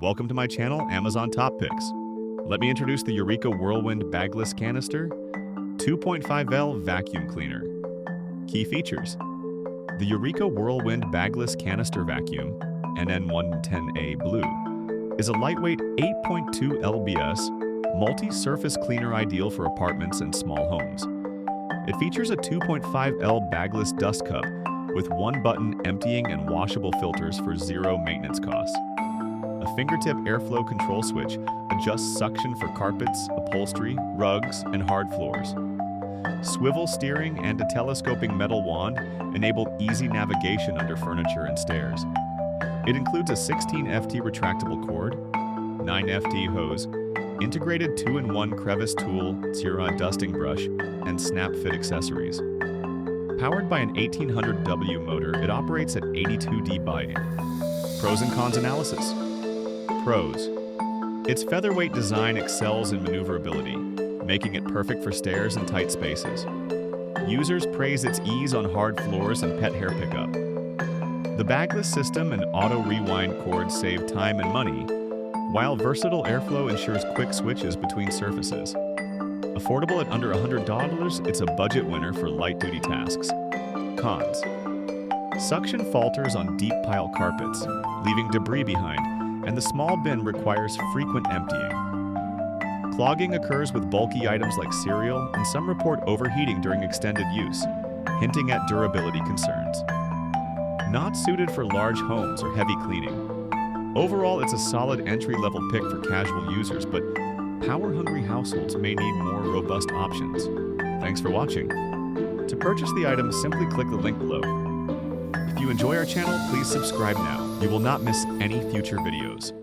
Welcome to my channel, Amazon Top Picks. Let me introduce the Eureka WhirlWind Bagless Canister 2.5L Vacuum Cleaner. Key features: the Eureka WhirlWind Bagless Canister Vacuum, NN110A Blue, is a lightweight 8.2 lbs multi-surface cleaner ideal for apartments and small homes. It features a 2.5L bagless dust cup with one-button emptying and washable filters for zero maintenance costs. A fingertip airflow control switch adjusts suction for carpets, upholstery, rugs, and hard floors. Swivel steering and a telescoping metal wand enable easy navigation under furniture and stairs. It includes a 16 FT retractable cord, 9 FT hose, integrated 2-in-1 crevice tool, Tira dusting brush, and snap-fit accessories. Powered by an 1800W motor, it operates at 82 dB. Pros and cons analysis. Pros: its featherweight design excels in maneuverability, making it perfect for stairs and tight spaces. Users praise its ease on hard floors and pet hair pickup. The bagless system and auto rewind cords save time and money, while versatile airflow ensures quick switches between surfaces. Affordable at under $100, it's a budget winner for light-duty tasks. Cons: suction falters on deep pile carpets, leaving debris behind, and the small bin requires frequent emptying. Clogging occurs with bulky items like cereal, and some report overheating during extended use, hinting at durability concerns. Not suited for large homes or heavy cleaning. Overall, it's a solid entry-level pick for casual users, but power-hungry households may need more robust options. Thanks for watching. To purchase the item, simply click the link below. If you enjoy our channel, please subscribe now. You will not miss any future videos.